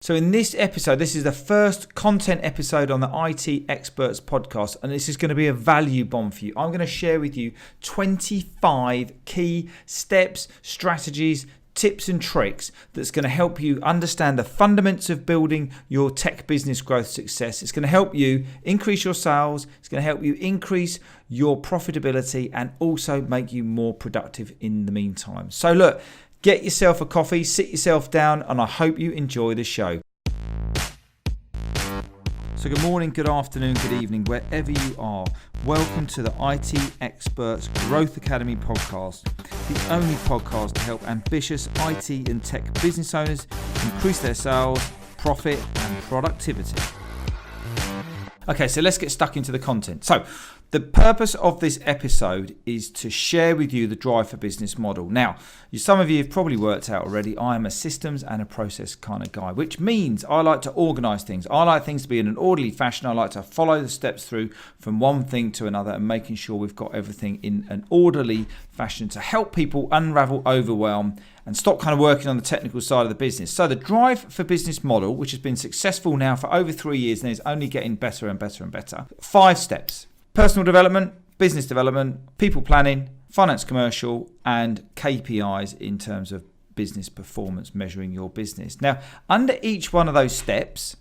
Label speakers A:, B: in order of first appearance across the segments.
A: So in this episode, this is the first content episode on the IT Experts podcast, and this is going to be a value bomb for you. I'm going to share with you 25 key steps, strategies, tips and tricks that's going to help you understand the fundamentals of building your tech business growth success. It's going to help you increase your sales. It's going to help you increase your profitability and also make you more productive in the meantime. So look, get yourself a coffee, sit yourself down, and I hope you enjoy the show. So good morning, good afternoon, good evening, wherever you are. Welcome to the IT Experts Growth Academy podcast, the only podcast to help ambitious IT and tech business owners increase their sales, profit, and productivity. Okay, so let's get stuck into the content. So the purpose of this episode is to share with you the Drive for Business model. Now, some of you have probably worked out already, I am a systems and a process kind of guy, which means I like to organize things. I like things to be in an orderly fashion. I like to follow the steps through from one thing to another and making sure we've got everything in an orderly fashion to help people unravel overwhelm and stop kind of working on the technical side of the business. So the Drive for Business model, which has been successful now for over 3 years and is only getting better and better and better. 5 steps. Personal development, business development, people planning, finance commercial, and KPIs in terms of business performance, measuring your business. Now, under each one of those steps,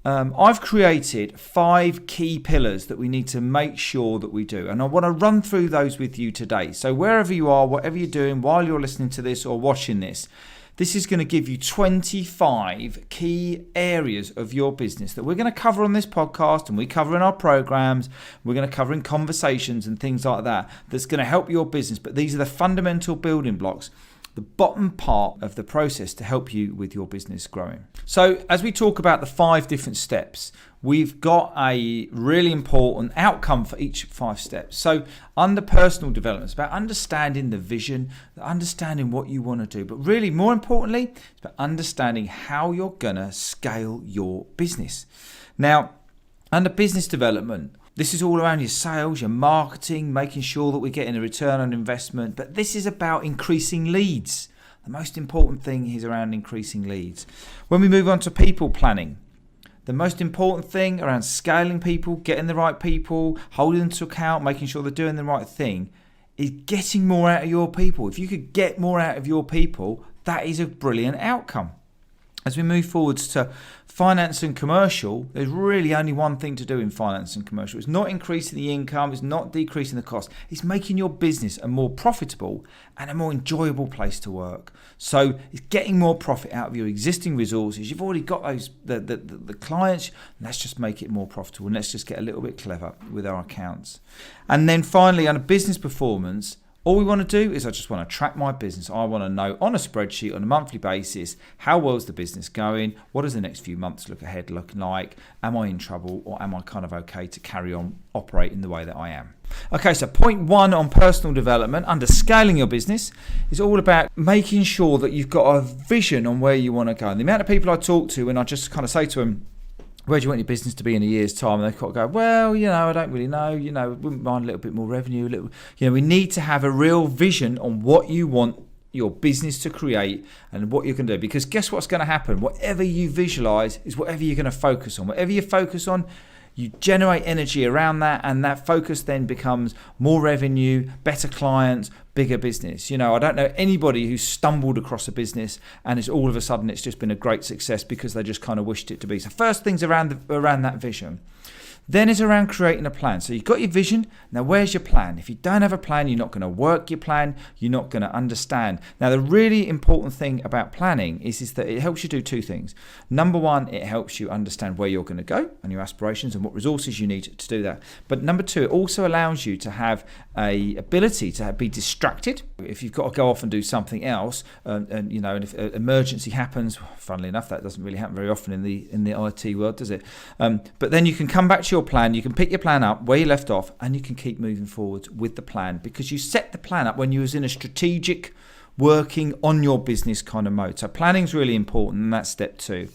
A: I've created 5 key pillars that we need to make sure that we do. And I want to run through those with you today. So wherever you are, whatever you're doing, while you're listening to this or watching this, this is going to give you 25 key areas of your business that we're going to cover on this podcast and we cover in our programs. We're going to cover in conversations and things like that. That's going to help your business. But these are the fundamental building blocks, the bottom part of the process to help you with your business growing. So as we talk about the 5 different steps, we've got a really important outcome for each 5 steps. So under personal development, it's about understanding the vision, understanding what you want to do. But really, more importantly, it's about understanding how you're going to scale your business. Now, under business development, this is all around your sales, your marketing, making sure that we're getting a return on investment. But this is about increasing leads. The most important thing is around increasing leads. When we move on to people planning, the most important thing around scaling people, getting the right people, holding them to account, making sure they're doing the right thing, is getting more out of your people. If you could get more out of your people, that is a brilliant outcome. As we move forwards to finance and commercial, there's really only one thing to do in finance and commercial. It's not increasing the income, it's not decreasing the cost. It's making your business a more profitable and a more enjoyable place to work. So it's getting more profit out of your existing resources. You've already got those the clients. Let's just make it more profitable and let's just get a little bit clever with our accounts. And then finally, on a business performance, all we want to do is I just want to track my business. I want to know on a spreadsheet on a monthly basis, how well is the business going? What does the next few months look like? Am I in trouble or am I kind of okay to carry on operating the way that I am? Okay, so point 1 on personal development, under scaling your business, is all about making sure that you've got a vision on where you want to go. And the amount of people I talk to, and I just kind of say to them, where do you want your business to be in a year's time? And they kind of go, well, I don't really know. Wouldn't mind a little bit more revenue. We need to have a real vision on what you want your business to create and what you're going to do. Because guess what's going to happen? Whatever you visualize is whatever you're going to focus on. Whatever you focus on, you generate energy around that, and that focus then becomes more revenue, better clients, bigger business. I don't know anybody who's stumbled across a business and it's all of a sudden it's just been a great success because they just kind of wished it to be. So first thing's around that vision. Then is around creating a plan. So you've got your vision. Now, where's your plan? If you don't have a plan, you're not going to work your plan. You're not going to understand. Now, the really important thing about planning is that it helps you do 2 things. Number 1, it helps you understand where you're going to go and your aspirations and what resources you need to do that. But number 2, it also allows you to have a ability to be distracted. If you've got to go off and do something else, and if an emergency happens, funnily enough, that doesn't really happen very often in the IT world, does it? But then you can come back to your plan, you can pick your plan up where you left off, and you can keep moving forward with the plan because you set the plan up when you was in a strategic working on your business kind of mode. So planning is really important, and that's step 2.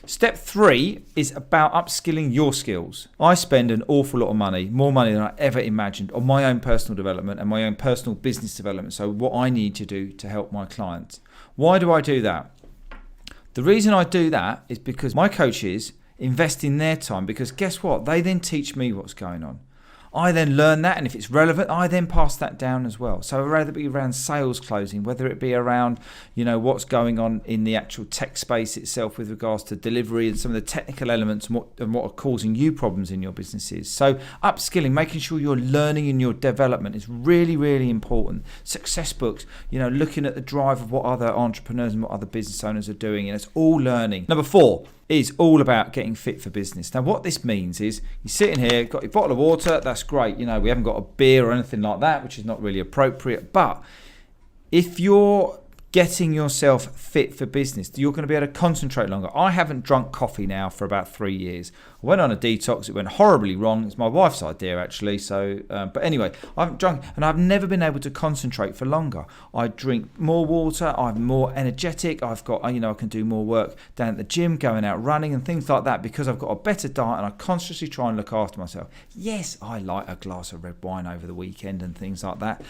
A: Step 3 is about upskilling your skills. I spend an awful lot of money, more money than I ever imagined, on my own personal development and my own personal business development. So what I need to do to help my clients. Why do I do that? The reason I do that is because my coaches invest in their time, because guess what? They then teach me what's going on. I then learn that, and if it's relevant, I then pass that down as well. So whether it be around sales closing, whether it be around, what's going on in the actual tech space itself with regards to delivery and some of the technical elements and what are causing you problems in your businesses. So upskilling, making sure you're learning in your development is really, really important. Success books, looking at the drive of what other entrepreneurs and what other business owners are doing, and it's all learning. Number 4 is all about getting fit for business. Now, what this means is you're sitting here, got your bottle of water, that's great. We haven't got a beer or anything like that, which is not really appropriate. But if you're getting yourself fit for business, you're going to be able to concentrate longer. I haven't drunk coffee now for about 3 years. I went on a detox. It went horribly wrong. It's my wife's idea, actually. But anyway, I haven't drunk, and I've never been able to concentrate for longer. I drink more water. I'm more energetic. I've got, I can do more work down at the gym, going out running and things like that, because I've got a better diet and I consciously try and look after myself. Yes, I like a glass of red wine over the weekend and things like that.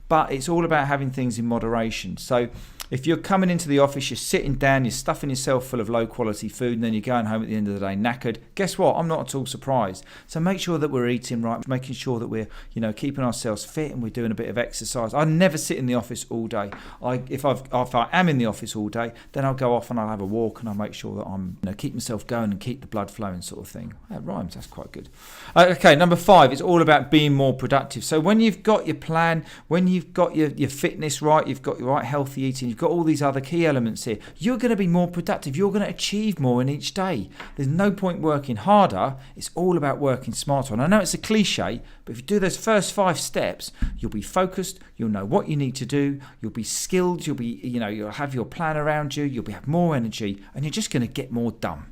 A: But it's all about having things in moderation. So if you're coming into the office, you're sitting down, you're stuffing yourself full of low quality food, and then you're going home at the end of the day knackered, guess what? I'm not at all surprised. So make sure that we're eating right, making sure that we're, keeping ourselves fit and we're doing a bit of exercise. I never sit in the office all day. If I am in the office all day, then I'll go off and I'll have a walk and I'll make sure that I'm, keep myself going and keep the blood flowing, sort of thing. That rhymes, that's quite good. Okay, number 5 is all about being more productive. So when you've got your plan, when you've got your fitness right, you've got your right healthy eating, you've got all these other key elements here, you're going to be more productive. You're going to achieve more in each day. There's no point working harder. It's all about working smarter. And I know it's a cliche, but if you do those first 5 steps, you'll be focused. You'll know what you need to do. You'll be skilled. You'll be, you'll have your plan around you. You'll have more energy, and you're just going to get more done.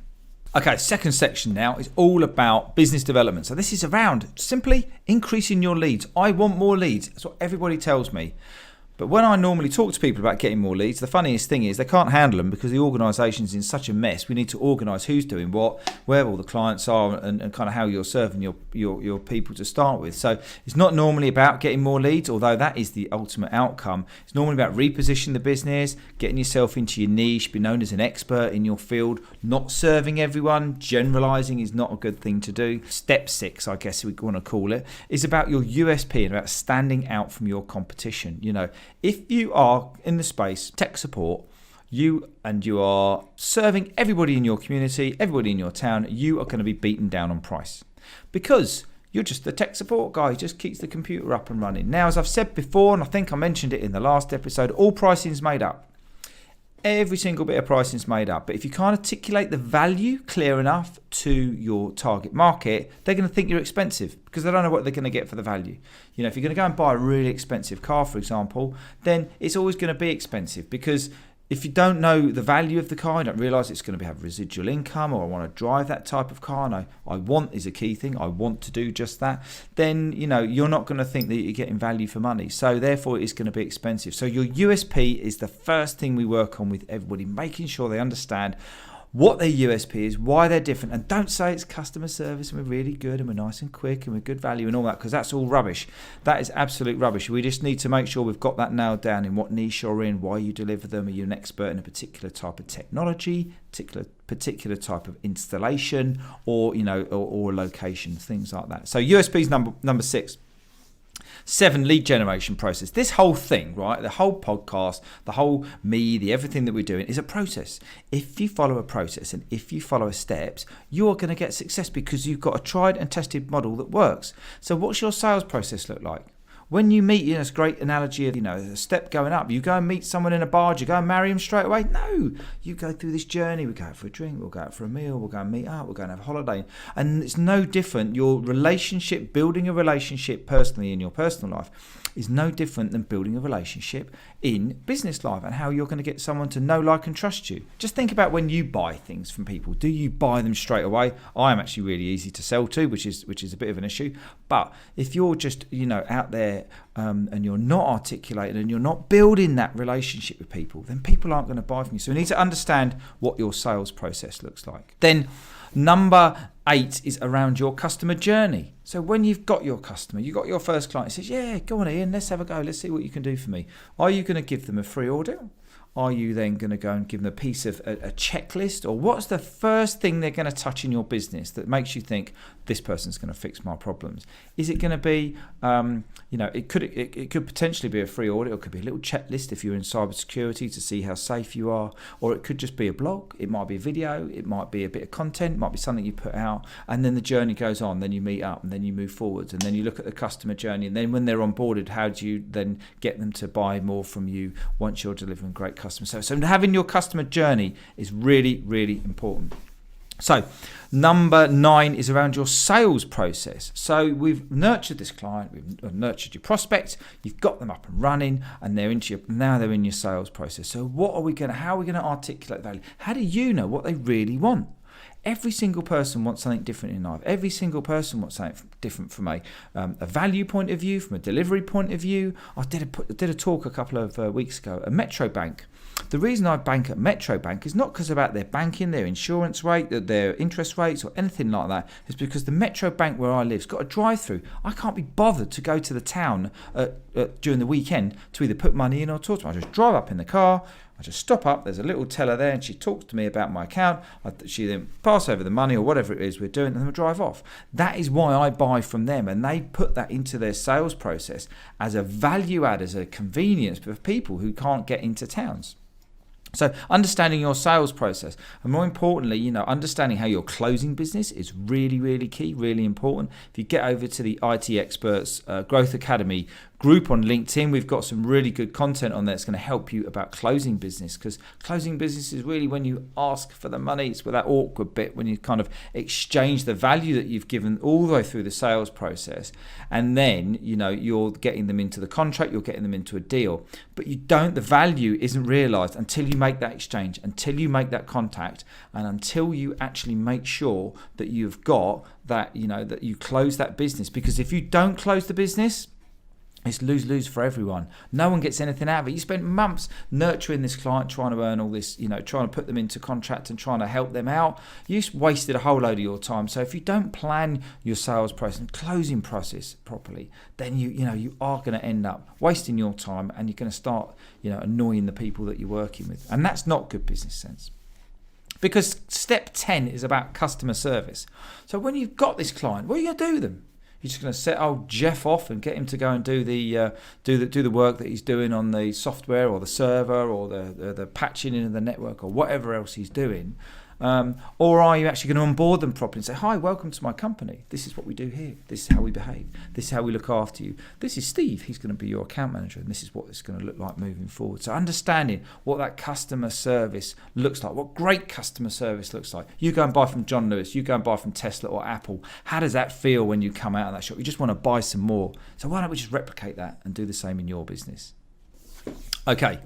A: Okay, second section now is all about business development. So this is around simply increasing your leads. I want more leads. That's what everybody tells me. But when I normally talk to people about getting more leads, the funniest thing is they can't handle them because the organisation's in such a mess. We need to organise who's doing what, where all the clients are, and kind of how you're serving your people to start with. So it's not normally about getting more leads, although that is the ultimate outcome. It's normally about repositioning the business, getting yourself into your niche, be known as an expert in your field, not serving everyone. Generalising is not a good thing to do. Step 6, I guess we want to call it, is about your USP and about standing out from your competition. If you are in the space, tech support, you are serving everybody in your community, everybody in your town, you are going to be beaten down on price because you're just the tech support guy who just keeps the computer up and running. Now, as I've said before, and I think I mentioned it in the last episode, all pricing is made up. Every single bit of pricing is made up. But if you can't articulate the value clear enough to your target market, they're going to think you're expensive because they don't know what they're going to get for the value. If you're going to go and buy a really expensive car, for example, then it's always going to be expensive because if you don't know the value of the car, you don't realise it's going to have residual income, or I want to drive that type of car, and I want is a key thing, I want to do just that, then you're not going to think that you're getting value for money. So therefore it's going to be expensive. So your USP is the first thing we work on with everybody, making sure they understand what their USP is, why they're different, and don't say it's customer service and we're really good and we're nice and quick and we're good value and all that, because that's all rubbish. That is absolute rubbish. We just need to make sure we've got that nailed down in what niche you're in, why you deliver them. Are you an expert in a particular type of technology, particular type of installation, or or location, things like that. So USP is number 6. 7, lead generation process. This whole thing, right, the whole podcast, the whole everything that we're doing is a process. If you follow a process and if you follow steps, you're going to get success because you've got a tried and tested model that works. So what's your sales process look like? When you meet, it's a great analogy of, a step going up. You go and meet someone in a bar, do you go and marry him straight away? No, you go through this journey. We go out for a drink, we'll go out for a meal, we'll go and meet up, we'll go and have a holiday. And it's no different. Your relationship, building a relationship personally in your personal life is no different than building a relationship in business life and how you're going to get someone to know, like and trust you. Just think about when you buy things from people. Do you buy them straight away? I am actually really easy to sell to, which is a bit of an issue. But if you're just, out there and you're not articulated and you're not building that relationship with people, then people aren't going to buy from you. So you need to understand what your sales process looks like. Then number 8 is around your customer journey. So when you've got your customer, you've got your first client, says, yeah, go on Ian, let's have a go. Let's see what you can do for me. Are you going to give them a free audit? are you then going to go and give them a piece of a checklist? Or what's the first thing they're going to touch in your business that makes you think this person's going to fix my problems? Is it going to be, it could potentially be a free audit, or it could be a little checklist if you're in cybersecurity to see how safe you are, or it could just be a blog, it might be a video, it might be a bit of content, it might be something you put out, and then the journey goes on, then you meet up, and then you move forwards, and then you look at the customer journey, and then when they're onboarded, how do you then get them to buy more from you once you're delivering great customer service? So having your customer journey is really, really important. So number 9 is around your sales process. So we've nurtured this client, we've nurtured your prospect, you've got them up and running, and now they're in your sales process. So how are we going to articulate value? How do you know what they really want? Every single person wants something different in life. Every single person wants something different from a value point of view, from a delivery point of view. I did a talk a couple of weeks ago at Metro Bank. The reason I bank at Metro Bank is not because about their banking, their insurance rate, their interest rates or anything like that. It's because the Metro Bank where I live has got a drive-through. I can't be bothered to go to the town during the weekend to either put money in or talk to them. I just drive up in the car, I just stop up, there's a little teller there, and she talks to me about my account. She then pass over the money or whatever it is we're doing, and then we drive off. That is why I buy from them, and they put that into their sales process as a value add, as a convenience for people who can't get into towns. So understanding your sales process, and more importantly, understanding how you're closing business is really, really key, really important. If you get over to the IT Experts Growth Academy group on LinkedIn, we've got some really good content on there that's going to help you about closing business, because closing business is really when you ask for the money. It's with that awkward bit when you kind of exchange the value that you've given all the way through the sales process, and then you're getting them into the contract, you're getting them into a deal, but the value isn't realized until you make that exchange, until you make that contact, and until you actually make sure that you've got that, that you close that business. Because if you don't close the business, it's lose-lose for everyone. No one gets anything out of it. You spent months nurturing this client, trying to earn all this, trying to put them into contract and trying to help them out. You just wasted a whole load of your time. So if you don't plan your sales process and closing process properly, then you are going to end up wasting your time, and you're going to start annoying the people that you're working with. And that's not good business sense. Because step 10 is about customer service. So when you've got this client, what are you going to do with them? You're just going to set old Jeff off and get him to go and do the work that he's doing on the software or the server or the patching in the network or whatever else he's doing, or are you actually going to onboard them properly and say, "Hi, welcome to my company. This is what we do here. This is how we behave. This is how we look after you. This is Steve. He's going to be your account manager, and this is what it's going to look like moving forward." So understanding what that customer service looks like, what great customer service looks like. You go and buy from John Lewis, you go and buy from Tesla or Apple. How does that feel when you come out of that shop? You just want to buy some more. So why don't we just replicate that and do the same in your business? Okay,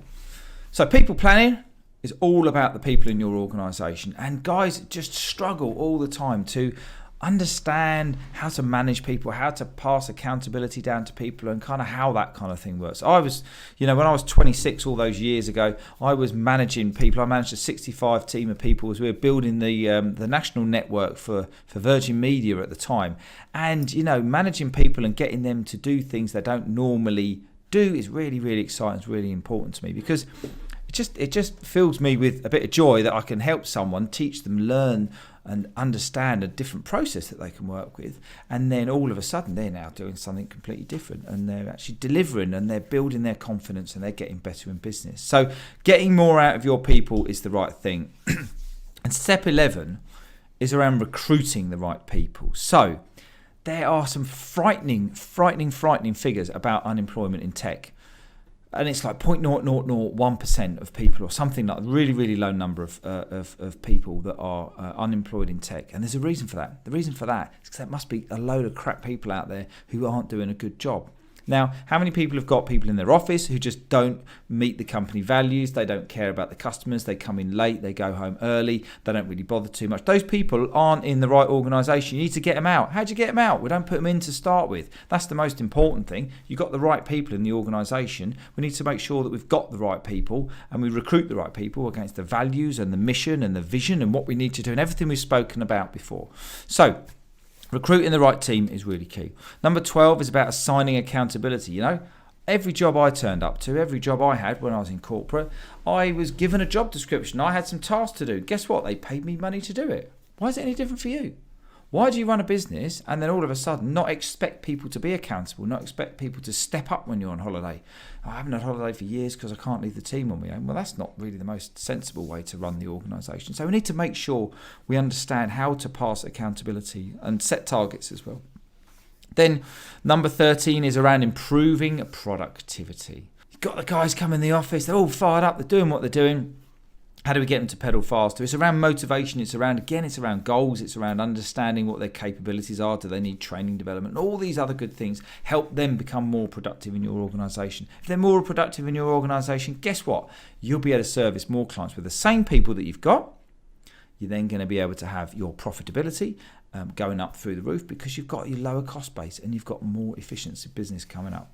A: so people planning is all about the people in your organisation, and guys just struggle all the time to understand how to manage people, how to pass accountability down to people, and kind of how that kind of thing works. I was, when I was 26 all those years ago, I was managing people. I managed a 65 team of people as we were building the national network for Virgin Media at the time, and managing people and getting them to do things they don't normally do is really, really exciting. It's really important to me, because it just fills me with a bit of joy that I can help someone, teach them, learn and understand a different process that they can work with, and then all of a sudden they're now doing something completely different, and they're actually delivering, and they're building their confidence, and they're getting better in business. So getting more out of your people is the right thing. And step 11 is around recruiting the right people. So there are some frightening figures about unemployment in tech. And it's like 0.0001% of people, or something like a really, really low number of people that are unemployed in tech. And there's a reason for that. The reason for that is because there must be a load of crap people out there who aren't doing a good job. Now, how many people have got people in their office who just don't meet the company values? They don't care about the customers. They come in late. They go home early. They don't really bother too much. Those people aren't in the right organisation. You need to get them out. How do you get them out? We don't put them in to start with. That's the most important thing. You've got the right people in the organisation. We need to make sure that we've got the right people, and we recruit the right people against the values and the mission and the vision and what we need to do and everything we've spoken about before. So recruiting the right team is really key. Number 12 is about assigning accountability. Every job I turned up to, every job I had when I was in corporate, I was given a job description. I had some tasks to do. Guess what? They paid me money to do it. Why is it any different for you? Why do you run a business and then all of a sudden not expect people to be accountable, not expect people to step up when you're on holiday? I haven't had holiday for years because I can't leave the team on my own. Well, that's not really the most sensible way to run the organisation. So we need to make sure we understand how to pass accountability and set targets as well. Then number 13 is around improving productivity. You've got the guys come in the office, they're all fired up, they're doing what they're doing. How do we get them to pedal faster? It's around motivation, it's around goals, it's around understanding what their capabilities are. Do they need training development? All these other good things help them become more productive in your organisation. If they're more productive in your organisation, guess what? You'll be able to service more clients with the same people that you've got. You're then going to be able to have your profitability going up through the roof because you've got your lower cost base and you've got more efficiency business coming up.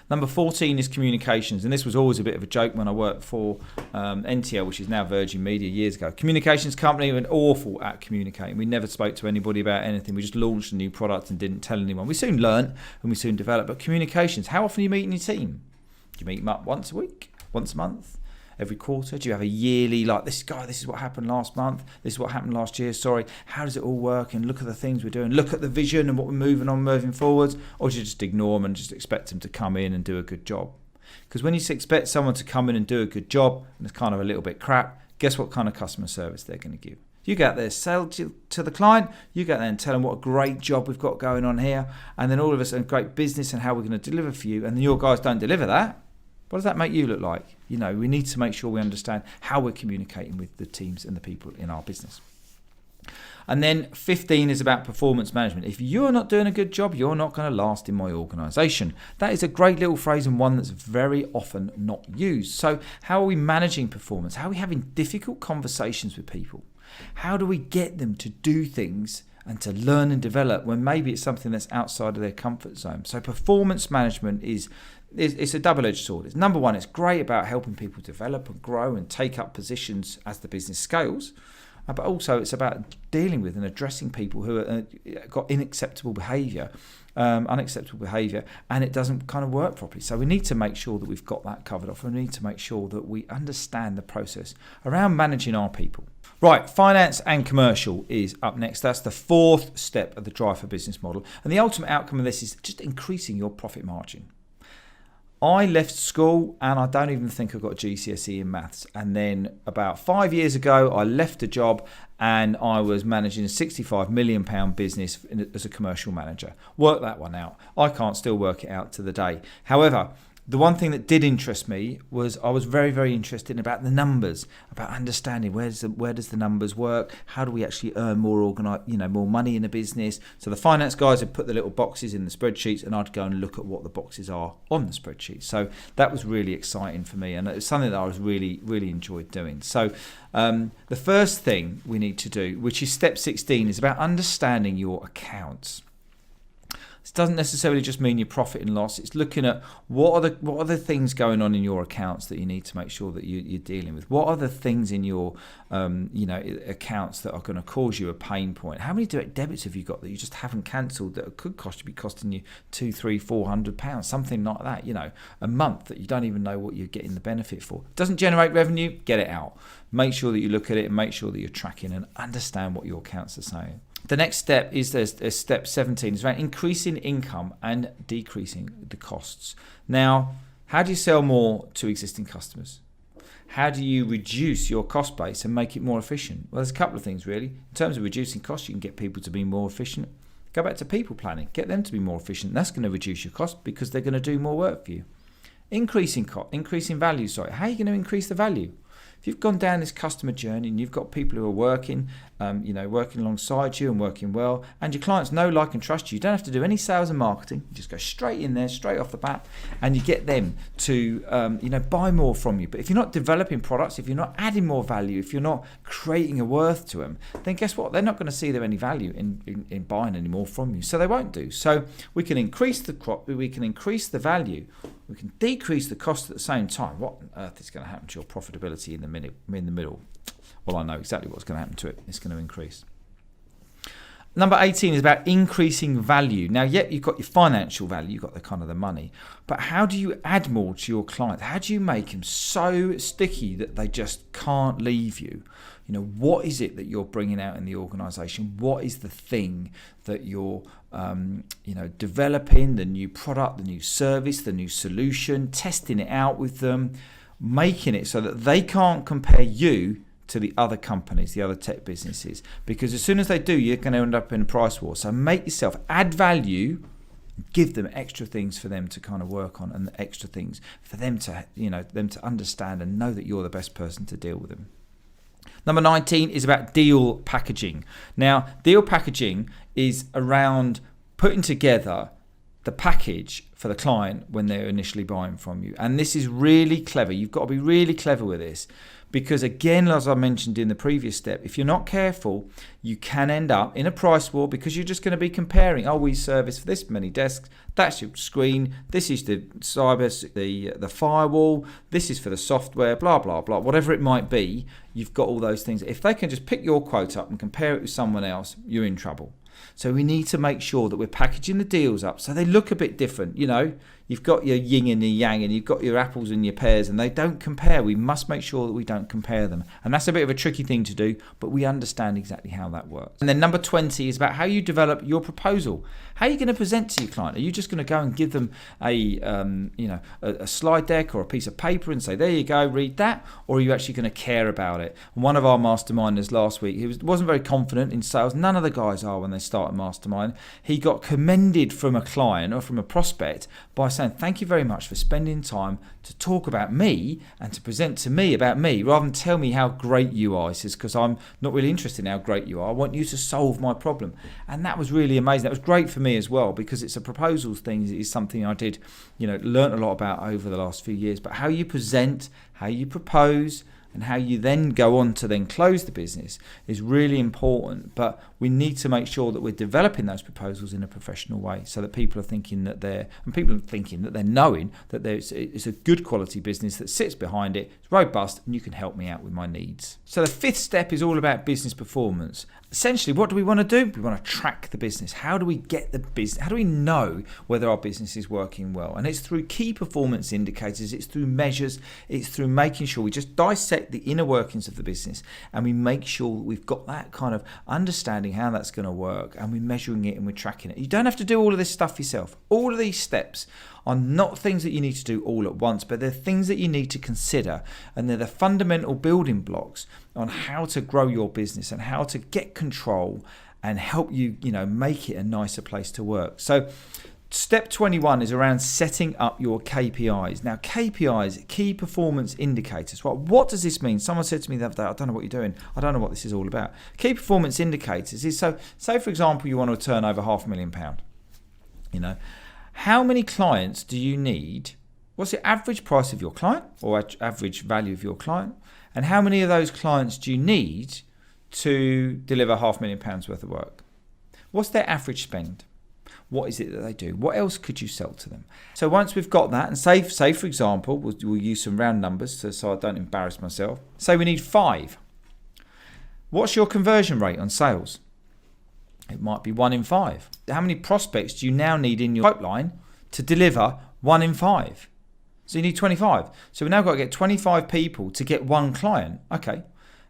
A: Number 14 is communications, and this was always a bit of a joke when I worked for NTL, which is now Virgin Media, years ago. Communications company were awful at communicating. We never spoke to anybody about anything. We just launched a new product and didn't tell anyone. We soon learned and we soon developed. But communications, how often are you meeting your team? Do you meet them up once a week, once a month? Every quarter? Do you have a yearly, like, this is what happened last month, this is what happened last year, how does it all work, and look at the things we're doing, look at the vision and what we're moving forwards, or do you just ignore them and just expect them to come in and do a good job? Because when you expect someone to come in and do a good job and it's kind of a little bit crap, guess what kind of customer service they're going to give? You go out there, sell to the client, you go out there and tell them what a great job we've got going on here, and then all of us a great business and how we're going to deliver for you, and then your guys don't deliver that. What does that make you look like? We need to make sure we understand how we're communicating with the teams and the people in our business. And then 15 is about performance management. If you're not doing a good job, you're not going to last in my organisation. That is a great little phrase and one that's very often not used. So how are we managing performance? How are we having difficult conversations with people? How do we get them to do things and to learn and develop when maybe it's something that's outside of their comfort zone? So performance management it's a double-edged sword. It's number one, it's great about helping people develop and grow and take up positions as the business scales, but also it's about dealing with and addressing people who have got unacceptable behaviour, and it doesn't kind of work properly. So we need to make sure that we've got that covered off. We need to make sure that we understand the process around managing our people. Right, finance and commercial is up next. That's the fourth step of the Drive for Business model. And the ultimate outcome of this is just increasing your profit margin. I left school and I don't even think I got a GCSE in maths. And then about 5 years ago, I left a job and I was managing a £65 million business as a commercial manager. Work that one out. I can't still work it out to the day. However, the one thing that did interest me was I was very, very interested about the numbers, about understanding where does the numbers work, how do we actually earn more more money in a business. So the finance guys would put the little boxes in the spreadsheets and I'd go and look at what the boxes are on the spreadsheet. So that was really exciting for me and it was something that I was really, really enjoyed doing. So the first thing we need to do, which is step 16, is about understanding your accounts. This doesn't necessarily just mean your profit and loss. It's looking at what are the things going on in your accounts that you need to make sure that you're dealing with. What are the things in your accounts that are going to cause you a pain point? How many direct debits have you got that you just haven't cancelled that could be costing you £200, £300, £400, something like that? A month that you don't even know what you're getting the benefit for. Doesn't generate revenue? Get it out. Make sure that you look at it and make sure that you're tracking and understand what your accounts are saying. The next step is there's step 17. It's about increasing income and decreasing the costs. Now, how do you sell more to existing customers? How do you reduce your cost base and make it more efficient? Well, there's a couple of things really. In terms of reducing costs, you can get people to be more efficient. Go back to people planning. Get them to be more efficient. That's going to reduce your cost because they're going to do more work for you. Increasing value. How are you going to increase the value? If you've gone down this customer journey and you've got people who are working, working alongside you and working well, and your clients know, like, and trust you, you don't have to do any sales and marketing. You just go straight in there, straight off the bat, and you get them to, buy more from you. But if you're not developing products, if you're not adding more value, if you're not creating a worth to them, then guess what? They're not going to see there any value in buying any more from you. So they won't do. So we can increase the value. We can decrease the cost at the same time. What on earth is going to happen to your profitability in the middle? Well, I know exactly what's going to happen to it. It's going to increase. Number 18 is about increasing value. Now, you've got your financial value, you've got the kind of the money, but how do you add more to your clients? How do you make them so sticky that they just can't leave you? What is it that you're bringing out in the organization? What is the thing that you're, developing, the new product, the new service, the new solution, testing it out with them, making it so that they can't compare you to the other companies, the other tech businesses, because as soon as they do, you're going to end up in a price war. So make yourself add value, give them extra things for them to kind of work on, and extra things for them to, them to understand and know that you're the best person to deal with them. Number 19 is about deal packaging. Now, deal packaging is around putting together the package for the client when they're initially buying from you. And this is really clever. You've got to be really clever with this, because again, as I mentioned in the previous step, if you're not careful, you can end up in a price war, because you're just going to be comparing, we service for this many desks, that's your screen, this is the cyber, the firewall, this is for the software, blah, blah, blah, whatever it might be. You've got all those things. If they can just pick your quote up and compare it with someone else, you're in trouble. So we need to make sure that we're packaging the deals up so they look a bit different. You've got your yin and your yang, and you've got your apples and your pears, and they don't compare. We must make sure that we don't compare them. And that's a bit of a tricky thing to do, but we understand exactly how that works. And then number 20 is about how you develop your proposal. How are you going to present to your client? Are you just going to go and give them a slide deck or a piece of paper and say, there you go, read that? Or are you actually going to care about it? And one of our masterminders last week, he wasn't very confident in sales. None of the guys are when they start a mastermind. He got commended from a client or from a prospect by saying, thank you very much for spending time to talk about me and to present to me about me, rather than tell me how great you are. He says, because I'm not really interested in how great you are. I want you to solve my problem. And that was really amazing. That was great for me as well, because it's a proposals thing. It is something I did, learn a lot about over the last few years. But how you present, how you propose, and how you then go on to then close the business is really important. But we need to make sure that we're developing those proposals in a professional way, so that people are thinking that they're knowing that it's a good quality business that sits behind it, it's robust, and you can help me out with my needs. So the fifth step is all about business performance. Essentially, what do we want to do? We want to track the business. How do we get the business? How do we know whether our business is working well? And it's through key performance indicators, it's through measures, it's through making sure we just dissect the inner workings of the business, and we make sure that we've got that kind of understanding how that's going to work, and we're measuring it and we're tracking it. You don't have to do all of this stuff yourself. All of these steps are not things that you need to do all at once, but they're things that you need to consider, and they're the fundamental building blocks on how to grow your business and how to get control and help you, make it a nicer place to work. So step 21 is around setting up your KPIs. Now, KPIs, key performance indicators. Well, what does this mean? Someone said to me the other day, I don't know what you're doing. I don't know what this is all about. Key performance indicators is, so say for example, you want to turn over £500,000. How many clients do you need? What's the average price of your client, or average value of your client? And how many of those clients do you need to deliver £500,000 worth of work? What's their average spend? What is it that they do? What else could you sell to them? So once we've got that, and say for example, we'll use some round numbers so I don't embarrass myself. Say we need 5. What's your conversion rate on sales? It might be 1 in 5. How many prospects do you now need in your pipeline to deliver 1 in 5? So you need 25. So we've now got to get 25 people to get 1 client. Okay.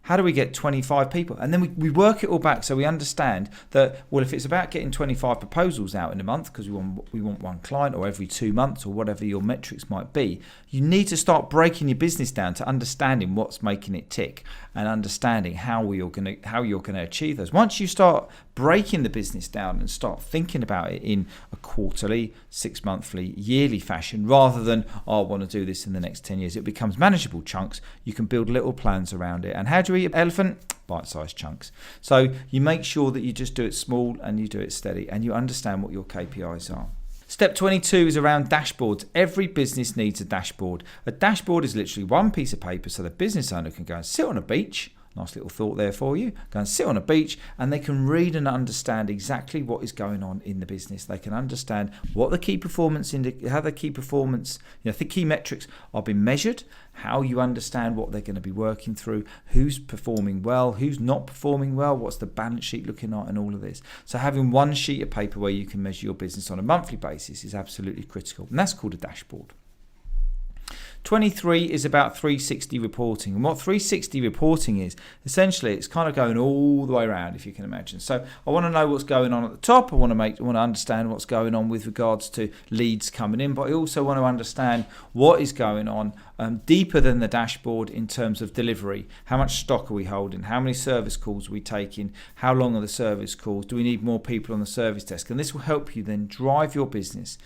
A: How do we get 25 people? And then we work it all back, so we understand that, well, if it's about getting 25 proposals out in a month because we want 1 client, or every 2 months, or whatever your metrics might be, you need to start breaking your business down to understanding what's making it tick and understanding how you're going to achieve those. Once you start breaking the business down and start thinking about it in a quarterly, 6 monthly, yearly fashion, rather than, I want to do this in the next 10 years, it becomes manageable chunks. You can build little plans around it. And how do we eat an elephant? Bite-sized chunks. So you make sure that you just do it small and you do it steady, and you understand what your KPIs are. Step 22 is around dashboards. Every business needs a dashboard. A dashboard is literally one piece of paper so the business owner can go and sit on a beach, Nice little thought there for you. Go and sit on a beach, and they can read and understand exactly what is going on in the business. They can understand what the key performance, how the key performance, the key metrics are being measured, how you understand what they're going to be working through, who's performing well, who's not performing well, what's the balance sheet looking like, and all of this. So having one sheet of paper where you can measure your business on a monthly basis is absolutely critical, and that's called a dashboard. 23 is about 360 reporting. And what 360 reporting is, essentially, it's kind of going all the way around, if you can imagine. So I want to know what's going on at the top. I want to understand what's going on with regards to leads coming in, but I also want to understand what is going on deeper than the dashboard in terms of delivery. How much stock are we holding? How many service calls are we taking? How long are the service calls? Do we need more people on the service desk? And this will help you then drive your business.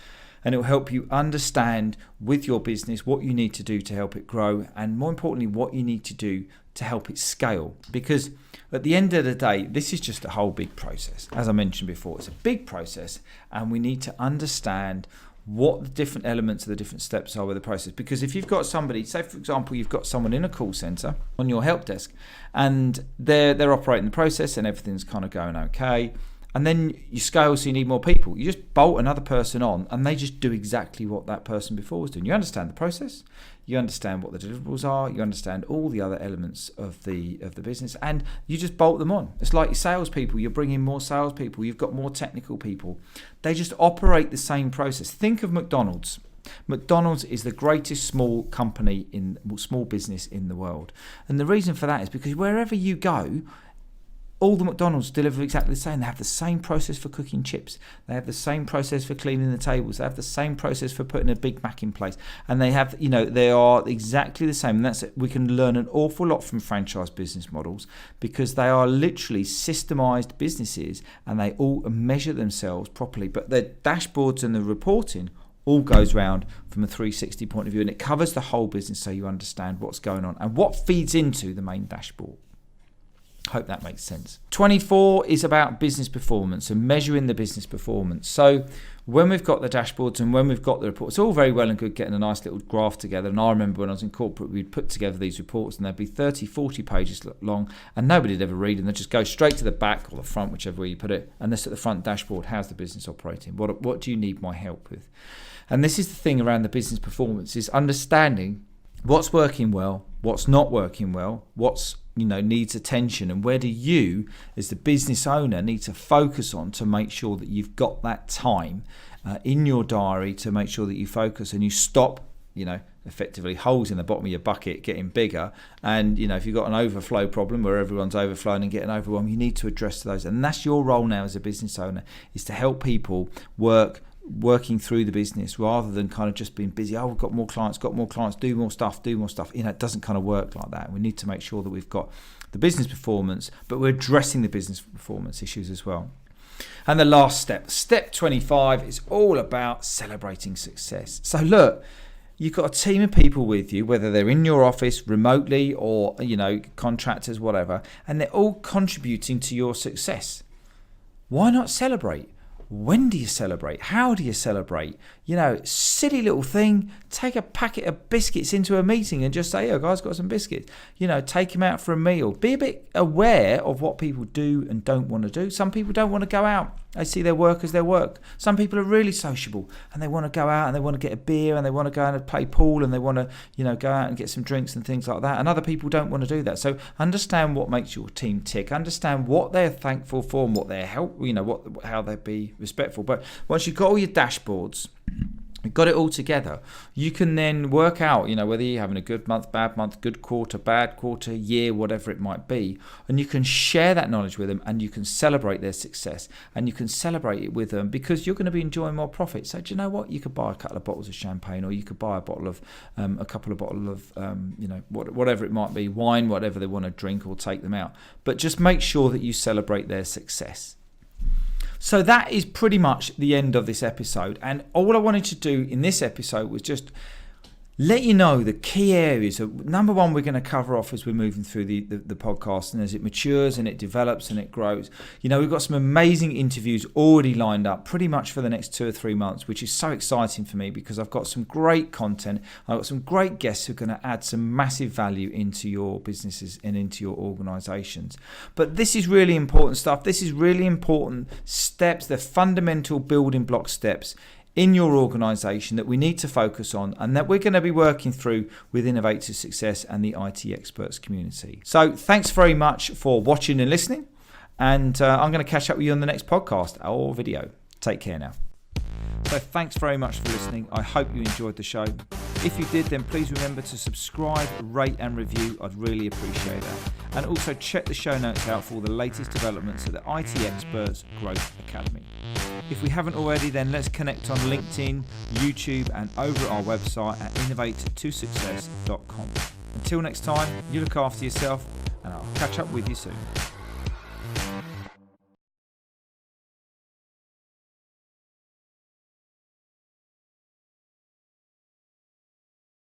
A: And it will help you understand with your business what you need to do to help it grow, and more importantly, what you need to do to help it scale. Because at the end of the day, this is just a whole big process. As I mentioned before, it's a big process, and we need to understand what the different elements of the different steps are with the process. Because if you've got somebody, say for example, you've got someone in a call center on your help desk, and they're operating the process and everything's kind of going okay. And then you scale, so you need more people. You just bolt another person on, and they just do exactly what that person before was doing. You understand the process, you understand what the deliverables are, you understand all the other elements of the business, and you just bolt them on. It's like your salespeople. You're bringing more salespeople. You've got more technical people. They just operate the same process. Think of McDonald's. McDonald's is the greatest small business in the world, and the reason for that is because wherever you go, all the McDonald's deliver exactly the same. They have the same process for cooking chips. They have the same process for cleaning the tables. They have the same process for putting a Big Mac in place. And they have, they are exactly the same. And that's it. We can learn an awful lot from franchise business models because they are literally systemized businesses and they all measure themselves properly. But their dashboards and the reporting all goes round from a 360 point of view, and it covers the whole business so you understand what's going on and what feeds into the main dashboard. Hope that makes sense. 24 is about business performance and measuring the business performance. So when we've got the dashboards and when we've got the reports, it's all very well and good getting a nice little graph together. And I remember when I was in corporate, we'd put together these reports and they'd be 30, 40 pages long and nobody'd ever read them. They'd just go straight to the back or the front, whichever way you put it. And this at the front dashboard, how's the business operating? What do you need my help with? And this is the thing around the business performance, is understanding what's working well, what's not working well, what's needs attention, and where do you as the business owner need to focus on to make sure that you've got that time in your diary to make sure that you focus and you stop effectively holes in the bottom of your bucket getting bigger. And if you've got an overflow problem where everyone's overflowing and getting overwhelmed, you need to address those. And that's your role now as a business owner, is to help people working through the business rather than kind of just being busy. We've got more clients, do more stuff. It doesn't kind of work like that. We need to make sure that we've got the business performance, but we're addressing the business performance issues as well. And the last step 25, is all about celebrating success. So look, you've got a team of people with you, whether they're in your office remotely or contractors, whatever, and they're all contributing to your success. Why not celebrate? When do you celebrate? How do you celebrate? Silly little thing. Take a packet of biscuits into a meeting and just say, guys, got some biscuits. Take them out for a meal. Be a bit aware of what people do and don't want to do. Some people don't want to go out. They see their work as their work. Some people are really sociable and they want to go out and they want to get a beer and they want to go out and play pool and they want to, go out and get some drinks and things like that. And other people don't want to do that. So understand what makes your team tick. Understand what they're thankful for and what they're how they be respectful. But once you've got all your dashboards, you've got it all together, you can then work out, whether you're having a good month, bad month, good quarter, bad quarter, year, whatever it might be. And you can share that knowledge with them and you can celebrate their success and you can celebrate it with them because you're going to be enjoying more profit. So do you know what? You could buy a couple of bottles of champagne, or you could buy a couple of bottles of, whatever it might be, wine, whatever they want to drink, or take them out. But just make sure that you celebrate their success. So that is pretty much the end of this episode. And all I wanted to do in this episode was just let you know the key areas. So number one, we're going to cover off as we're moving through the podcast, and as it matures and it develops and it grows. We've got some amazing interviews already lined up pretty much for the next 2 or 3 months, which is so exciting for me because I've got some great content. I've got some great guests who are going to add some massive value into your businesses and into your organizations. But this is really important stuff. This is really important steps, the fundamental building block steps in your organisation that we need to focus on and that we're going to be working through with Innovate to Success and the IT Experts community. So thanks very much for watching and listening, and I'm going to catch up with you on the next podcast or video. Take care now. So thanks very much for listening. I hope you enjoyed the show. If you did, then please remember to subscribe, rate and review. I'd really appreciate that. And also check the show notes out for all the latest developments at the IT Experts Growth Academy. If we haven't already, then let's connect on LinkedIn, YouTube and over at our website at innovatetosuccess.com. Until next time, you look after yourself and I'll catch up with you soon.